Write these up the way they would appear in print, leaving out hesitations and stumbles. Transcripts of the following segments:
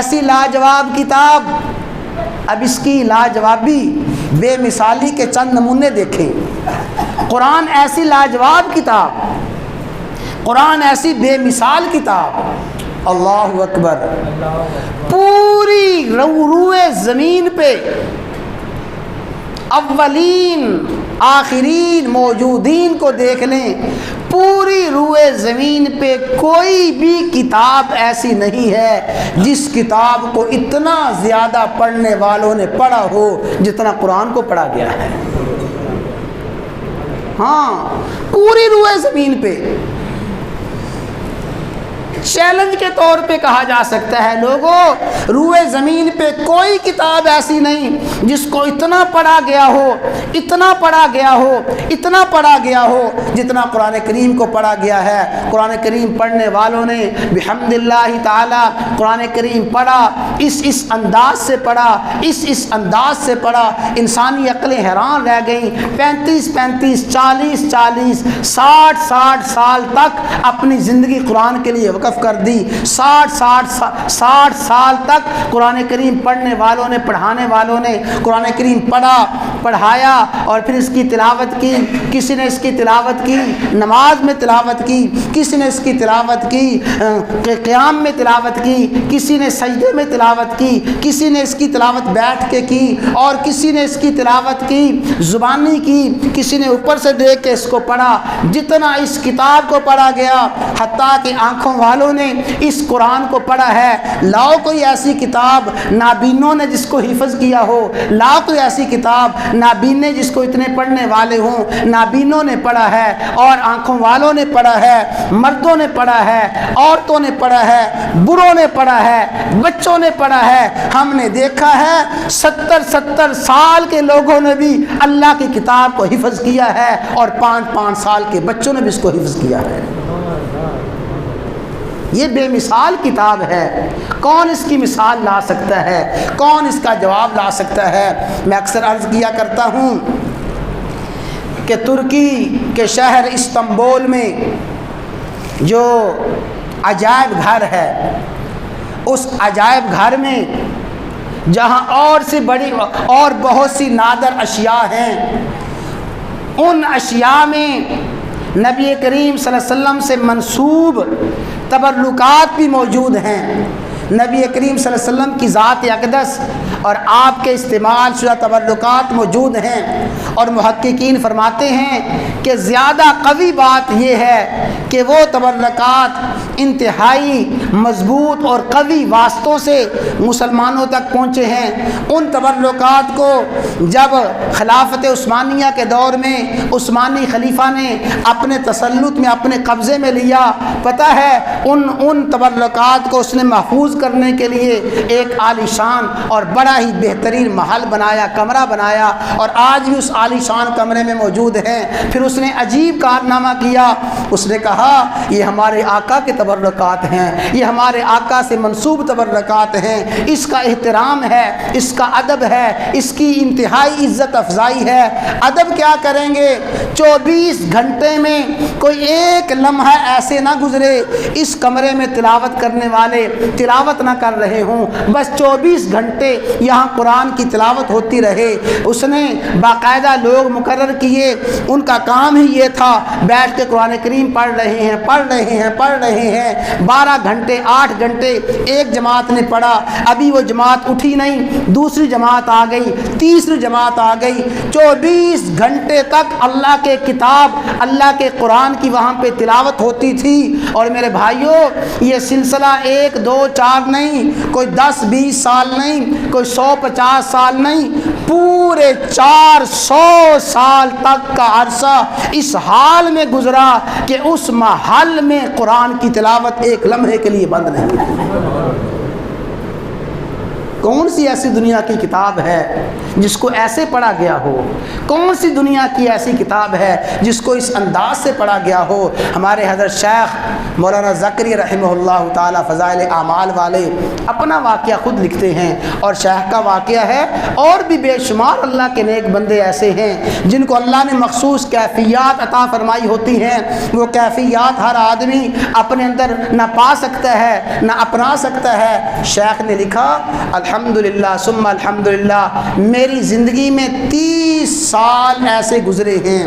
ایسی لاجواب کتاب، اب اس کی لاجوابی بے مثالی کے چند نمونے دیکھیں۔ قرآن ایسی لاجواب کتاب، قرآن ایسی بے مثال کتاب، اللہ اکبر، پوری روئے زمین پہ اولین آخرین موجودین کو دیکھ لیں، پوری روئے زمین پہ کوئی بھی کتاب ایسی نہیں ہے جس کتاب کو اتنا زیادہ پڑھنے والوں نے پڑھا ہو جتنا قرآن کو پڑھا گیا ہے۔ ہاں، پوری روئے زمین پہ چیلنج کے طور پہ کہا جا سکتا ہے، لوگوں روئے زمین پہ کوئی کتاب ایسی نہیں جس کو اتنا پڑھا گیا ہو، اتنا پڑھا گیا ہو، اتنا پڑھا گیا ہو جتنا قرآن کریم کو پڑھا گیا ہے۔ قرآن کریم پڑھنے والوں نے بحمد اللہ تعالی قرآن کریم پڑھا، اس انداز سے پڑھا، اس انداز سے پڑھا، انسانی عقلیں حیران رہ گئیں۔ 35 40 60 سال تک اپنی زندگی قرآن کے لیے وقف کر دی۔ 60 سال تک قرآن کریم پڑھنے والوں نے، پڑھانے والوں نے قرآن کریم پڑھا، پڑھایا، اور پھر اس کی تلاوت کی۔ کسی نے اس کی تلاوت کی نماز میں تلاوت کی، کسی نے اس کی تلاوت کی قیام میں تلاوت کی، کسی نے سجدے میں تلاوت کی، کسی نے اس کی تلاوت بیٹھ کے کی، اور کسی نے اس کی تلاوت کی زبانی کی، کسی نے اوپر سے دیکھ کے اس کو پڑھا۔ جتنا اس کتاب کو پڑھا گیا، حتیٰ کہ آنکھوں والوں نے اس قرآن کو پڑھا ہے۔ لاؤ کوئی ایسی کتاب نابینوں نے جس کو حفظ کیا ہو، لاؤ کوئی ایسی کتاب نابینے جس کو اتنے پڑھنے والے ہوں۔ نابینوں نے پڑھا ہے اور آنکھوں والوں نے پڑھا ہے، مردوں نے پڑھا ہے، عورتوں نے پڑھا ہے، بوڑھوں نے پڑھا ہے، بچوں نے پڑھا ہے۔ ہم نے دیکھا ہے 70 سال کے لوگوں نے بھی اللہ کی کتاب کو حفظ کیا ہے، اور 5 سال کے بچوں نے بھی اس کو حفظ کیا ہے۔ یہ بے مثال کتاب ہے، کون اس کی مثال لا سکتا ہے، کون اس کا جواب لا سکتا ہے؟ میں اکثر عرض کیا کرتا ہوں کہ ترکی کے شہر استنبول میں جو عجائب گھر ہے، اس عجائب گھر میں جہاں اور سے بڑی اور بہت سی نادر اشیاء ہیں، ان اشیاء میں نبی کریم صلی اللہ علیہ وسلم سے منسوب تبرکات بھی موجود ہیں۔ نبی کریم صلی اللہ علیہ وسلم کی ذات اقدس اور آپ کے استعمال شدہ تبرکات موجود ہیں، اور محققین فرماتے ہیں کہ زیادہ قوی بات یہ ہے کہ وہ تبرکات انتہائی مضبوط اور قوی واسطوں سے مسلمانوں تک پہنچے ہیں۔ ان تبرکات کو جب خلافت عثمانیہ کے دور میں عثمانی خلیفہ نے اپنے تسلط میں، اپنے قبضے میں لیا، پتہ ہے ان تبرکات کو اس نے محفوظ کرنے کے لیے ایک عالی شان اور بڑا ہی بہترین محل بنایا، کمرہ بنایا، اور آج بھی اس عالی شان کمرے میں موجود ہیں۔ پھر اس نے عجیب کارنامہ کیا، اس نے کہا یہ ہمارے آقا کے تبرکات ہیں، یہ ہمارے آقا سے منسوب تبرکات ہیں، اس کا احترام ہے، اس کا ادب ہے، اس کی انتہائی عزت افزائی ہے۔ ادب کیا کریں گے؟ 24 گھنٹے میں کوئی ایک لمحہ ایسے نہ گزرے اس کمرے میں تلاوت کرنے والے تلاوت نہ کر رہے ہوں، بس 24 گھنٹے یہاں قرآن کی تلاوت ہوتی رہے۔ اس نے باقاعدہ لوگ مقرر کیے، ان کا کام ہی یہ تھا، بیٹھ کے قرآن کریم پڑھ رہے ہیں 12 گھنٹے 8 گھنٹے ایک جماعت نے پڑھا، ابھی وہ جماعت اٹھی نہیں، دوسری جماعت آ گئی، تیسری جماعت آ گئی، 24 گھنٹے تک اللہ کے کتاب، اللہ کے قرآن کی وہاں پہ تلاوت ہوتی تھی۔ اور میرے بھائیوں، یہ سلسلہ 1 2 4 نہیں، کوئی 10 20 سال نہیں، کوئی 150 سال نہیں، پورے 400 سال تک کا عرصہ اس حال میں گزرا کہ اس محل میں قرآن کی تلاوت ایک لمحے کے لیے بند نہیں۔ کون سی ایسی دنیا کی کتاب ہے جس کو ایسے پڑھا گیا ہو؟ کون سی دنیا کی ایسی کتاب ہے جس کو اس انداز سے پڑھا گیا ہو؟ ہمارے حضرت شیخ مولانا زکریا رحمہ اللہ تعالی فضائل اعمال والے اپنا واقعہ خود لکھتے ہیں، اور شیخ کا واقعہ ہے، اور بھی بے شمار اللہ کے نیک بندے ایسے ہیں جن کو اللہ نے مخصوص کیفیات عطا فرمائی ہوتی ہیں، وہ کیفیات ہر آدمی اپنے اندر نہ پا سکتا ہے نہ اپنا سکتا ہے۔ شیخ نے لکھا الحمدللہ ثم الحمدللہ، میری زندگی میں 30 سال ایسے گزرے ہیں۔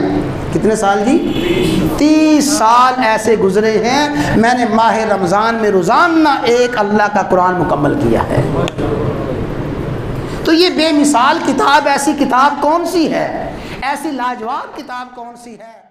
کتنے سال جی؟ 30 سال ایسے گزرے ہیں، میں نے ماہ رمضان میں روزانہ ایک اللہ کا قرآن مکمل کیا ہے۔ تو یہ بے مثال کتاب، ایسی کتاب کون سی ہے؟ ایسی لاجواب کتاب کون سی ہے؟